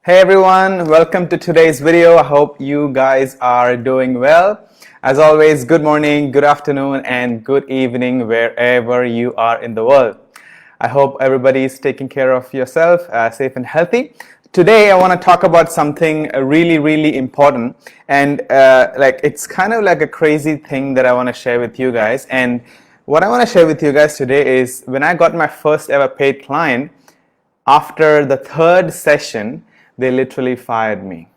Hey everyone, welcome to today's video. I hope you guys are doing well. As always, good morning, good afternoon, and good evening wherever you are in the world. I hope everybody is taking care of yourself, safe and healthy. Today I want to talk about something really important, and it's kind of like a crazy thing that I want to share with you guys. And what I want to share with you guys today is when I got my first ever paid client, after the third session, they literally fired me.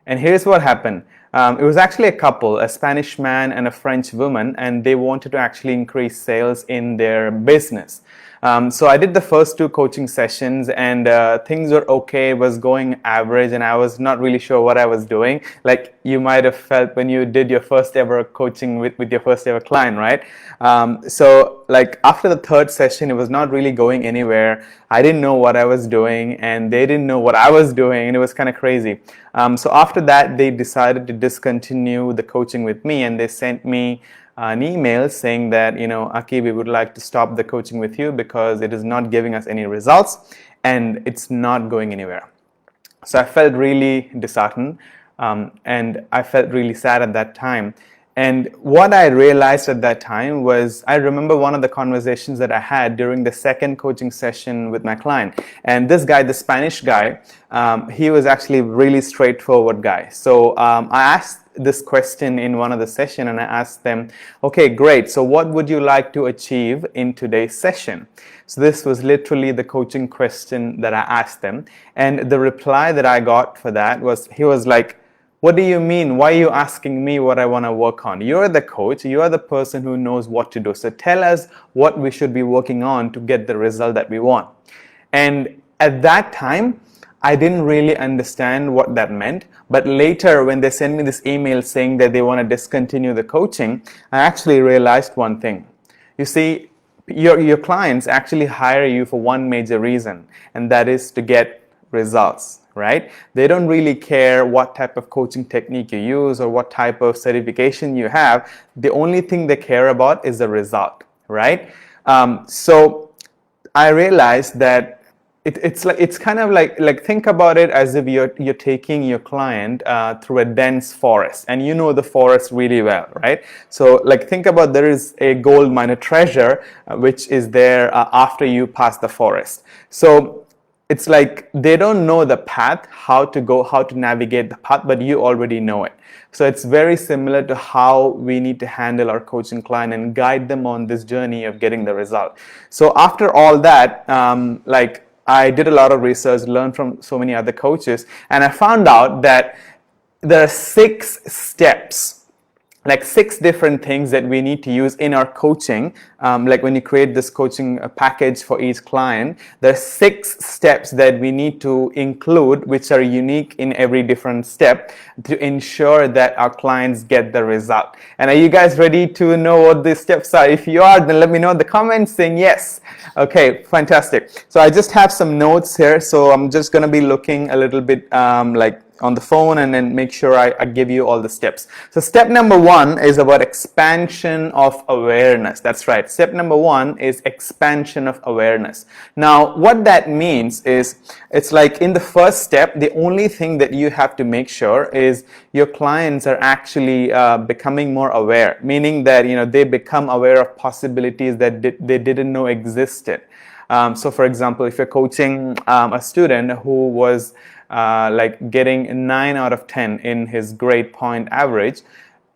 And here's what happened. It was actually a couple, a Spanish man and a French woman, and they wanted to actually increase sales in their business. So I did the first two coaching sessions, and things were okay, was going average, and I was not really sure what I was doing. Like you might have felt when you did your first ever coaching with your first ever client, right? So like after the third session, it was not really going anywhere. I didn't know what I was doing, and they didn't know what I was doing, and it was kind of crazy. So after that, they decided to discontinue the coaching with me, and they sent me an email saying that, Aki, we would like to stop the coaching with you because it is not giving us any results and it's not going anywhere. So I felt really disheartened, and I felt really sad at that time. And what I realized at that time was, I remember one of the conversations that I had during the second coaching session with my client. And this guy, the Spanish guy, he was actually a really straightforward guy. So I asked this question in one of the session, and I asked them, okay, great, so what would you like to achieve in today's session? So this was literally the coaching question that I asked them, and the reply that I got for that was, he was like, what do you mean? Why are you asking me what I want to work on? You're the coach, you are the person who knows what to do, so tell us what we should be working on to get the result that we want. And at that time, I didn't really understand what that meant, but later when they sent me this email saying that they want to discontinue the coaching, I actually realized one thing. You see, your clients actually hire you for one major reason, and that is to get results, right? They don't really care what type of coaching technique you use or what type of certification you have. The only thing they care about is the result, right? So I realized that it's kind of like think about it as if you're taking your client through a dense forest, and you know the forest really well, right? So like think about, there is a gold mine, a treasure which is there after you pass the forest. So it's like they don't know the path, how to navigate the path, but you already know it. So it's very similar to how we need to handle our coaching client and guide them on this journey of getting the result. So after all that, I did a lot of research, learned from so many other coaches, and I found out that there are 6 steps, like 6 different things that we need to use in our coaching. Like when you create this coaching package for each client, there are 6 steps that we need to include, which are unique in every different step to ensure that our clients get the result. And are you guys ready to know what these steps are? If you are, then let me know in the comments saying yes. Okay, fantastic. So I just have some notes here, so I'm just going to be looking a little bit on the phone and then make sure I give you all the steps. So step number 1 is about expansion of awareness. That's right. Step number 1 is expansion of awareness. Now, what that means is, it's like in the first step, the only thing that you have to make sure is your clients are actually becoming more aware, meaning that, they become aware of possibilities that they didn't know existed. So for example, if you're coaching a student who was getting 9 out of 10 in his grade point average,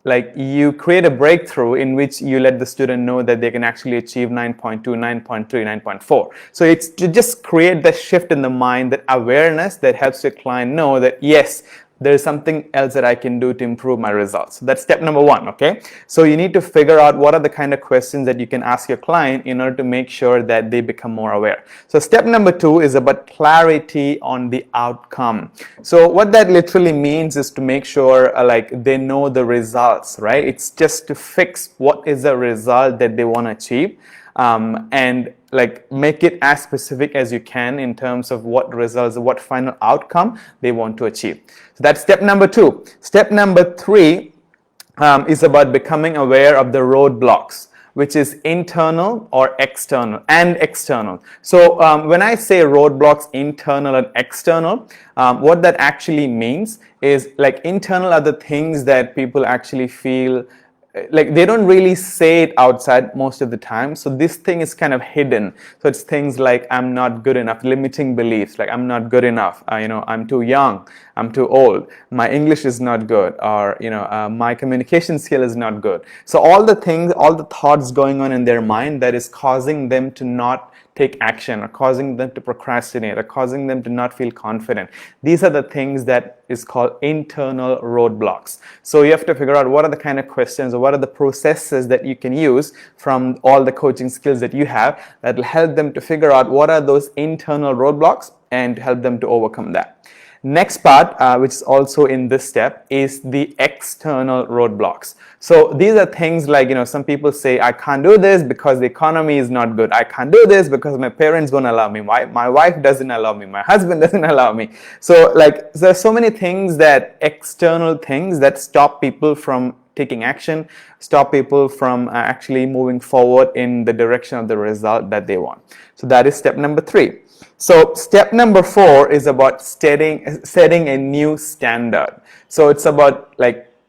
like you create a breakthrough in which you let the student know that they can actually achieve 9.2, 9.3, 9.4. So it's to just create the shift in the mind, that awareness that helps your client know that yes, there's something else that I can do to improve my results. So that's step number 1, okay? So you need to figure out what are the kind of questions that you can ask your client in order to make sure that they become more aware. So step number 2 is about clarity on the outcome. So what that literally means is to make sure they know the results, right? It's just to fix what is the result that they want to achieve. And make it as specific as you can in terms of what results, what final outcome they want to achieve. So that's step number 2. Step number 3 is about becoming aware of the roadblocks. which is internal or external and external. So when I say roadblocks internal and external, what that actually means is like internal are the things that people actually feel like they don't really say it outside most of the time. So this thing is kind of hidden. So it's things like I'm not good enough, limiting beliefs, like I'm not good enough, I'm too young, I'm too old, my English is not good, or my communication skill is not good. So all the things, all the thoughts going on in their mind that is causing them to not take action, or causing them to procrastinate, or causing them to not feel confident. These are the things that is called internal roadblocks. So you have to figure out what are the kind of questions or what are the processes that you can use from all the coaching skills that you have that will help them to figure out what are those internal roadblocks and help them to overcome that. Next part, which is also in this step, is the external roadblocks. So these are things like, some people say, I can't do this because the economy is not good. I can't do this because my parents won't allow me. My wife doesn't allow me. My husband doesn't allow me. So there's so many things external things that stop people from taking action, stop people from actually moving forward in the direction of the result that they want. So that is step number 3. So step number 4 is about setting a new standard. So it's about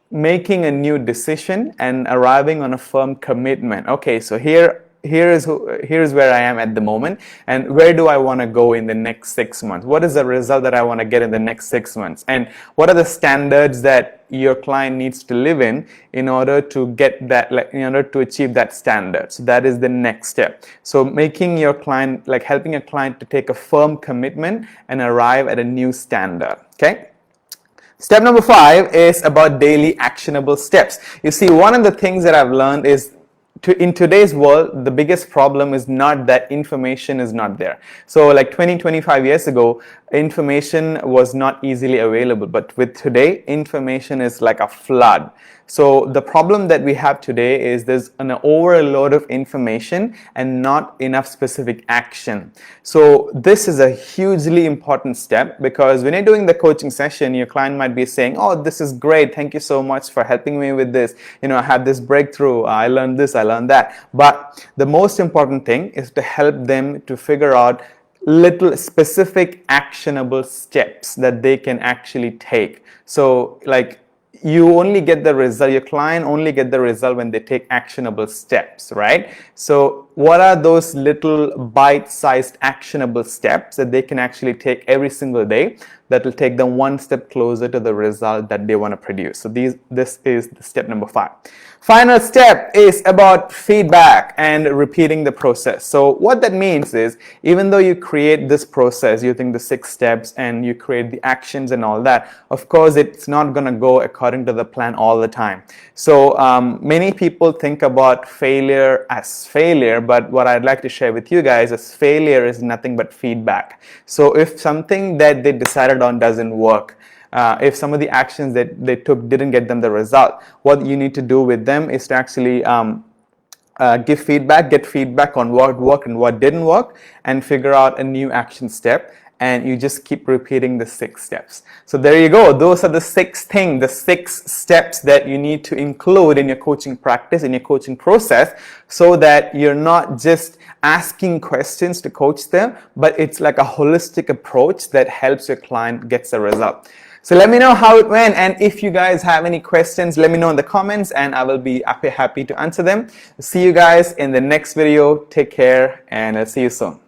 making a new decision and arriving on a firm commitment. Okay, so here is where I am at the moment, and where do I want to go in the next 6 months? What is the result that I want to get in the next 6 months? And what are the standards that your client needs to live in order to get that, in order to achieve that standard? So that is the next step. So making your client, helping a client to take a firm commitment and arrive at a new standard. Okay. Step number 5 is about daily actionable steps. You see, one of the things that I've learned is in today's world, the biggest problem is not that information is not there. So 25 years ago, information was not easily available. But with today, information is like a flood. So the problem that we have today is there's an overload of information and not enough specific action. So this is a hugely important step, because when you're doing the coaching session, your client might be saying, oh, this is great. Thank you so much for helping me with this. I had this breakthrough. I learned this, I learned that. But the most important thing is to help them to figure out little specific actionable steps that they can actually take. So you only get the result, your client only get the result when they take actionable steps, right? So what are those little bite-sized actionable steps that they can actually take every single day that will take them one step closer to the result that they want to produce? So this is the step number 5. Final step is about feedback and repeating the process. So what that means is, even though you create this process using the 6 steps and you create the actions and all that, of course it's not going to go according to the plan all the time. So many people think about failure as failure, but what I'd like to share with you guys is failure is nothing but feedback. So if something that they decided on doesn't work, if some of the actions that they took didn't get them the result, what you need to do with them is to actually get feedback on what worked and what didn't work, and figure out a new action step. And you just keep repeating the 6 steps. So there you go. Those are the 6 steps that you need to include in your coaching practice, in your coaching process, so that you're not just asking questions to coach them, but it's like a holistic approach that helps your client get the result. So let me know how it went, and if you guys have any questions, let me know in the comments and I will be happy to answer them. See you guys in the next video. Take care, and I'll see you soon.